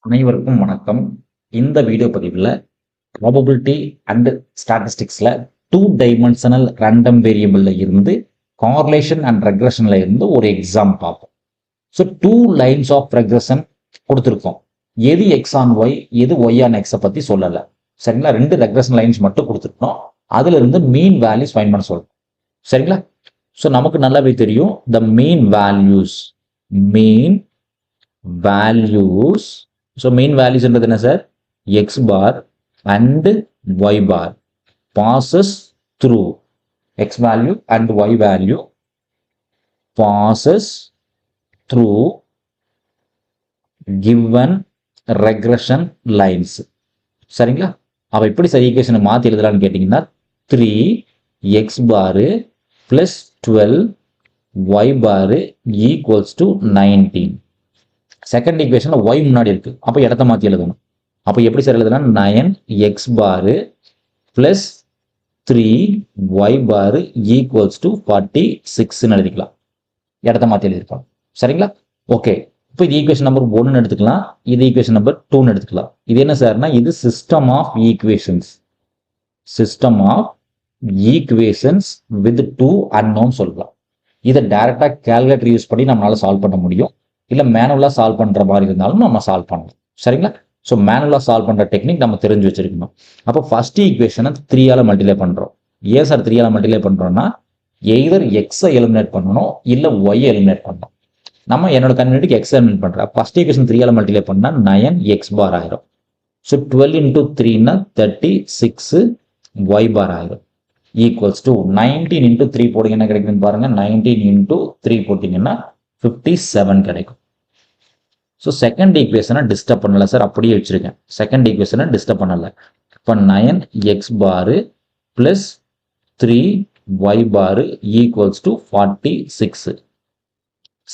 அனைவருக்கும் வணக்கம். இந்த வீடியோ பதிவில் ப்ராபபிலிட்டி அண்ட் ஸ்டாட்டிஸ்டிக்ஸில் 2 டைமென்ஷனல் ரேண்டம் வேரியபிளில் இருந்து கார்லேஷன் அண்ட் ரெக்ரெஷனில் இருந்து ஒரு எக்ஸாம் பார்ப்போம். ஸோ 2 லைன்ஸ் ஆஃப் ரெக்ரெஷன் கொடுத்துருக்கோம். எது எக்ஸ் ஆன் ஒய், எது ஒய் ஆன் எக்ஸை பற்றி சொல்லலை. சரிங்களா? 2 ரெக்ரெஷன் லைன்ஸ் மட்டும் கொடுத்துருக்கோம். அதுல இருந்து மீன் வேல்யூஸ் ஃபைண்ட் பண்ண சொல்றோம். சரிங்களா? ஸோ நமக்கு நல்லாவே தெரியும் the mean values. So main வேல்யூஸ்ன்றது என்ன sir? X bar and Y bar passes through X value and Y value passes through given regression lines. சரிங்களா? அப்ப எப்படி சார் ஈக்குவேஷனை மாற்றி எழுதலாம்னு கேட்டிங்கன்னா 3x பாரு பிளஸ் 12y பாரு ஈக்குவல்ஸ் டு 19. செகண்ட் ஈக்குவேஷன்ல y முன்னாடி இருக்கு, அப்போ இடத்த மாற்றி எழுதணும். அப்போ எப்படி சார் எழுதலாம்? 9x பாரு பிளஸ் 3y பாரு ஈக்குவல்ஸ் டு 46 எழுதிக்கலாம். இடத்த மாற்றி எழுதிருக்கலாம். சரிங்களா? ஓகே. இப்போ இது ஈக்குவேஷன் நம்பர் 1 எடுத்துக்கலாம், இது ஈக்குவேஷன் நம்பர் 2 எடுத்துக்கலாம். இது என்ன சார்னா இது system of equations. System of equations with 2 unknown சொல்லலாம். இதை டைரக்டா கால்குலேட்டர் யூஸ் பண்ணி நம்மளால சால்வ் பண்ண முடியும். இல்லை மேனுவலாக சால்வ் பண்ணுற மாதிரி இருந்தாலும் நம்ம சால்வ் பண்ணலாம். சரிங்களா? ஸோ மேனுவலாக சால்வ் பண்ணுற டெக்னிக் நம்ம தெரிஞ்சு வச்சிருக்கணும். அப்போ ஃபர்ஸ்ட் ஈக்குவேஷனை 3ஆல் மல்டிப்ளை பண்ணுறோம். ஏன் சார் 3ஆல் மல்டிப்ளை பண்ணுறோம்னா எய்தர் எக்ஸை எலிமினேட் பண்ணணும் இல்லை ஒய் எலிமினேட் பண்ணணும். நம்ம என்னோட கன்வீனியன்ட்டுக்கு எக்ஸ் எலிமினேட் பண்ணுறேன். ஃபர்ஸ்ட் ஈக்குவேஷன் 3ஆல் மல்டிப்ளை பண்ணால் 9x பார் ஆயிரும். ஸோ 12 into 3னா 36 y பார் ஆயிரும். ஈக்குவல்ஸ் டு 19 into 3 போட்டிங்கன்னா கிடைக்குதுன்னு பாருங்க. 19 into 3 போட்டிங்கன்னா 57 கிடைக்கும். ஸோ செகண்ட் ஈக்குவேஷனை டிஸ்டர்ப் பண்ணல சார், அப்படியே வச்சிருக்கேன். செகண்ட் ஈக்குவேஷனை டிஸ்டர்ப் பண்ணல. இப்போ 9x பாரு பிளஸ் 3y பாரு ஈக்குவல்ஸ் டு 46.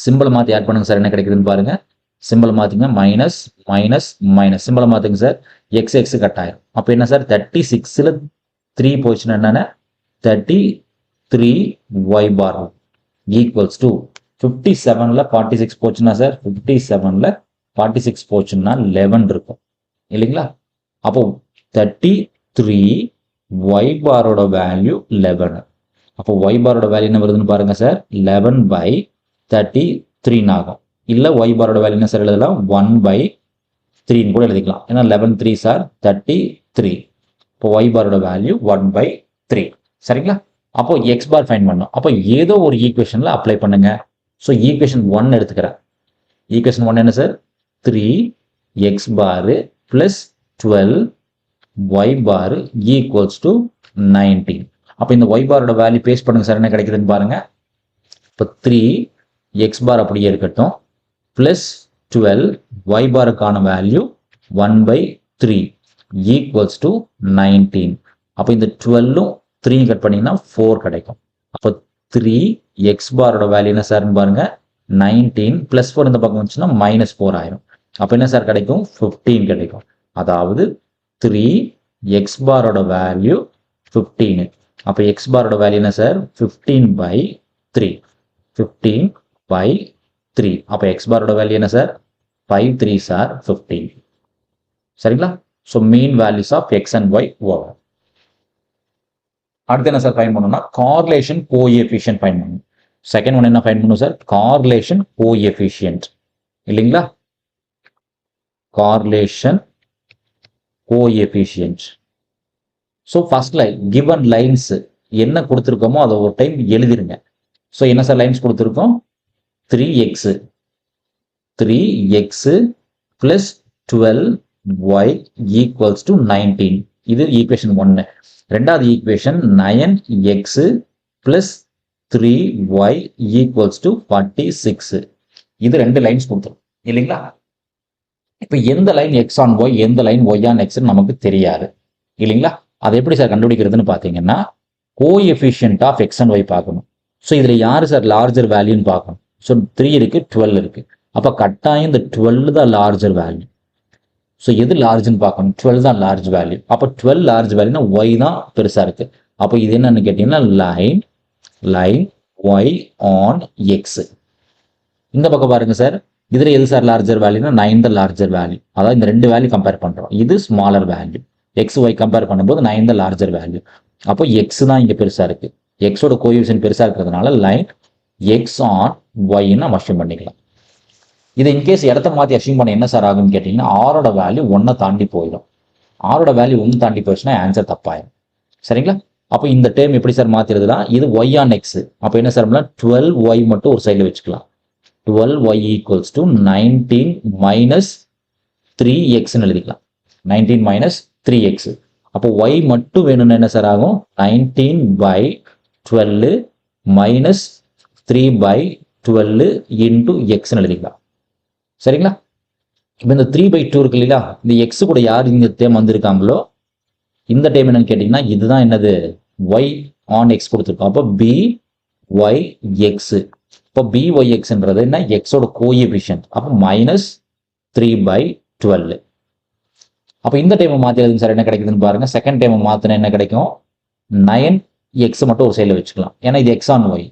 சிம்பிள் மாற்றி ஆட் பண்ணுங்க சார், என்ன கிடைக்குதுன்னு பாருங்க. சிம்பிள் மாற்றிங்க, மைனஸ் மைனஸ் மைனஸ். சிம்பிள் மாற்றுங்க சார், எக்ஸ் எக்ஸ் கட் ஆயிரும். அப்போ என்ன சார் 36ல் 3 போச்சுன்னா என்னென்ன 33y பார் ஈக்குவல்ஸ் டு 57ல் 46 போச்சுன்னா சார் 57ல் 46 போச்சுன்னா 11 இருக்கும் இல்லைங்களா? அப்போ 33y பாரோட வேல்யூ 11. அப்போ y பாரோட வேல்யூ என்ன வருதுன்னு பாருங்க சார். 11/33 ஆகும். இல்லை y பாரோட வேல்யூ என்ன சார் எழுதலாம்? 1/3 கூட எழுதிக்கலாம். ஏன்னா 11 3 சார் 33. இப்போ y பாரோட வேல்யூ 1/3. சரிங்களா? அப்போ எக்ஸ் பார் ஃபைண்ட் பண்ணோம். அப்போ ஏதோ ஒரு ஈக்குவேஷன்ல அப்ளை பண்ணுங்க. ஸோ ஈக்குவேஷன் 1 எடுத்துக்கிறேன். ஈக்குவேஷன் 1 என்ன சார்? 3x பாரு பிளஸ் 12y பாரு ஈக்குவல்ஸ் டு 19. அப்போ இந்த y பாரோட வேல்யூ பேஸ்ட் பண்ணுங்க சார், என்ன கிடைக்குதுன்னு பாருங்க. இப்போ 3x பார் அப்படியே இருக்கட்டும், பிளஸ் 12y பாருக்கான வேல்யூ 1/3 ஈக்குவல்ஸ் டு 19. அப்போ இந்த 12ம் 3 கட் பண்ணீங்கன்னா 4 கிடைக்கும். அப்போ 3x பாரோட வேல்யூ என்ன சார்னு பாருங்க. 19 பிளஸ் 4 இந்த பக்கம் வந்துச்சுன்னா -4 ஆயிரும். அப்போ என்ன சார் கிடைக்கும்? 15 கிடைக்கும். அதாவது 3x பாரோட வேல்யூ 15. அப்போ x பாரோட வேல்யூ என்ன சார்? 15/3. 15/3. அப்போ x பாரோட வேல்யூ என்ன சார்? 5 3s are 15. சரிங்களா? So mean values of X and Y over. அடுத்து என்ன சார் ஃபைண்ட் பண்ணணும்னா கார்லேஷன் கோஎஃபிஷியன்ட் ஃபைண்ட் பண்ணணும். செகண்ட் ஒன் என்ன ஃபைண்ட் பண்ணணும் சார்? கார்லேஷன் கோஎஃபிஷியன்ட் இல்லைங்களா? Correlation coefficient. So first line given lines என்ன கொடுத்துருக்கோமோ அதை ஒரு டைம் எழுதிருங்க. ஸோ என்ன சார் லைன்ஸ் கொடுத்துருக்கோம்? 3x plus 12y equals to 19. இது ஈக்குவேஷன் 1. ரெண்டாவது equation 9x plus 3y equals to 46. இது 2 லைன்ஸ் கொடுத்துரும் இல்லைங்களா? இப்போ எந்த லைன் எக்ஸ் ஆன் ஒய், எந்த லைன் ஒய் ஆன் எக்ஸ் நமக்கு தெரியாது இல்லைங்களா? அதை எப்படி சார் கண்டுபிடிக்கிறதுன்னு பார்த்தீங்கன்னா coefficient of X and Y பார்க்கணும். ஸோ இதில் யார் சார் லார்ஜர் வேல்யூன்னு பார்க்கணும். ஸோ 3 இருக்கு, 12 இருக்கு. அப்போ கட்டாயம் இந்த 12 தான் லார்ஜர் வேல்யூ. ஸோ எது லார்ஜ்னு பார்க்கணும்? 12 தான் லார்ஜ் வேல்யூ. அப்போ 12 லார்ஜ் வேல்யூனா ஒய் தான் பெருசா இருக்கு. அப்போ இது என்னன்னு கேட்டீங்கன்னா லைன் ஒய் ஆன் எக்ஸ். இந்த பக்கம் பாருங்க சார், இதில் எது சார் லார்ஜர் வேல்யூனா 9 தான் லார்ஜர் வேல்யூ. அதாவது இந்த ரெண்டு வேல்யூ கம்பேர் பண்ணுறோம். இது smaller value. X Y compare பண்ணும்போது 9 தான் லார்ஜர் வேல்யூ. அப்போ எக்ஸ் தான் இங்கே பெருசாக இருக்குது. எக்ஸோட கோஎஃபிஷியன்ட் பெருசாக இருக்கிறதுனால லைன் எக்ஸ் ஆன் ஒய்ன்னு நம்ம அஷ்யூம் பண்ணிக்கலாம். இதை இன்கேஸ் இடத்த மாற்றி அஷ்யூம் பண்ண என்ன சார் ஆகும்னு கேட்டிங்கன்னா ஆரோட வேல்யூ 1 தாண்டி போயிடும். ஆரோட வேல்யூ 1 தாண்டி போயிடுச்சுன்னா ஆன்சர் தப்பாயிடும். சரிங்களா? அப்போ இந்த டேர்ம் எப்படி சார் மாற்றிடுதுன்னா இது ஒய் ஆன் எக்ஸ். அப்போ என்ன சார் 12 ஒய் மட்டும் ஒரு சைடில் வச்சுக்கலாம். 12y equals to 19 minus 3x எழுதிக்கலாம். 19 minus 3x. அப்போ y மட்டும் வேணும்னு என்ன சார் ஆகும்? 19 by 12 minus 3 by 12 into x எழுதிக்கலாம். சரிங்களா? இப்போ இந்த 3 by 2 இருக்கு இல்லையா? இந்த x கூட யார் இந்த டேம் வந்திருக்காங்களோ இந்த டேம் என்னன்னு கேட்டிங்கன்னா இதுதான் என்னது? y on x கொடுத்துருக்கோம். அப்போ b y x. இப்போ byxன்றது என்ன? எக்ஸோட கோஎஃபிஷியன்ட். அப்போ -3/12. அப்போ இந்த டைமை மாற்றி எழுதுங்க சார், என்ன கிடைக்குதுன்னு பாருங்க. செகண்ட் டைமை மாற்றினா என்ன கிடைக்கும்? 9x மட்டும் ஒரு சைடில் வச்சுக்கலாம். ஏன்னா இது எக்ஸ் ஆன் ஒய்.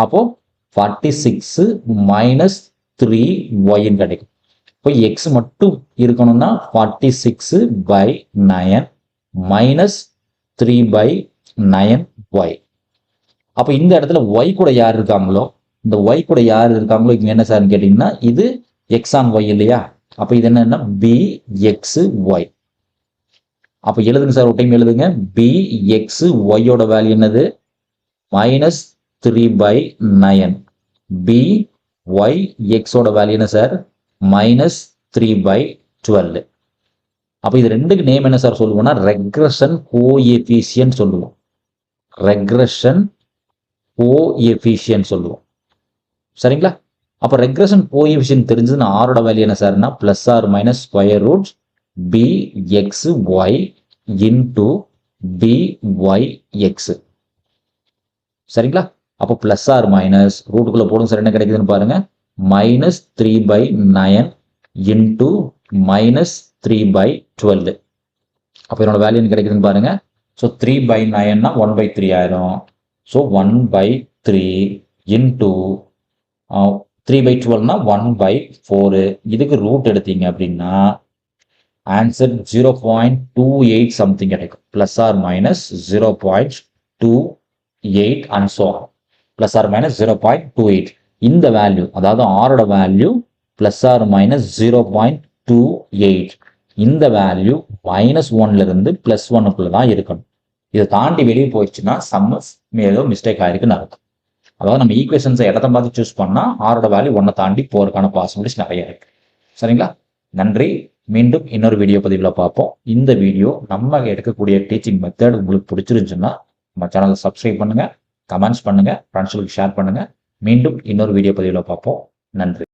அப்போ 46 - 3y கிடைக்கும். இப்போ எக்ஸ் மட்டும் இருக்கணும்னா 46/9 -3/9y. அப்போ இந்த இடத்துல y கூட யார் இருக்காங்களோ இந்த y கூட யார் இருக்காங்களோ இங்க என்ன சார்னு கேட்டீங்கன்னா இது x on y இல்லையா? அப்போ இது என்னன்னா bxy. அப்போ எழுதுங்க சார், ஒரு டைம் எழுதுங்க. bxy ஓட வேல்யூ என்னது? -3/9. byx ஓட வேல்யூ என்ன சார்? -3/12. அப்போ இது ரெண்டுக்கு நேம் என்ன சார் சொல்லுவோம்னா ரெக்ரஷன் கோஎஃபிஷியன்ட் சொல்லுவோம். ரெக்ரஷன் கோஎஃபிஷியன்ட் சொல்லுவோம். சரிங்களா? அப்போ ரெக்ரஷன் கோஎஃபிஷியன்ட் தெரிஞ்சதுன்னா ஆரோட வேல்யூ என்ன சார்னா +or - square root bxy into byx. சரிங்களா? அப்போ +or - ரூட்டுக்குள்ள போடுங்க சார், என்ன கிடைக்குதுன்னு பாருங்க. -3/9 into -3/12. அப்போ என்னோட வேல்யூ கிடைக்குதுன்னு பாருங்க. ஸோ 3/9னா 1/3 ஆயிரும். So 1/3 into 3/12னா 1/4. இதுக்கு ரூட் எடுத்தீங்க அப்படின்னா ஆன்சர் 0.28 சம்திங் கிடைக்கும். +or - 0.28 and so on. +or - 0.28. இந்த வேல்யூ அதாவது ஆரோட வேல்யூ +or - 0.28. இந்த வேல்யூ -1ல இருந்து +1க்குள்ள தான் இருக்கணும். இதை தாண்டி வெளியே போயிடுச்சுன்னா சம்மஸ் ஏதோ மிஸ்டேக் ஆயிருக்குன்னு அர்த்தம். அதாவது நம்ம ஈக்குவேஷன்ஸை இடத்த பார்த்து சூஸ் பண்ணா ஆரோட வேல்யூ 1 தாண்டி போறதுக்கான பாசிபிலிட்டிஸ் நிறைய இருக்கு. சரிங்களா? நன்றி. மீண்டும் இன்னொரு வீடியோ பதிவில் பார்ப்போம். இந்த வீடியோ நம்ம எடுக்கக்கூடிய டீச்சிங் மெத்தட் உங்களுக்கு பிடிச்சிருந்துச்சுன்னா நம்ம சேனலை சப்ஸ்கிரைப் பண்ணுங்க, கமெண்ட்ஸ் பண்ணுங்க, ஃப்ரெண்ட்ஸ்களுக்கு ஷேர் பண்ணுங்க. மீண்டும் இன்னொரு வீடியோ பதிவில் பார்ப்போம். நன்றி.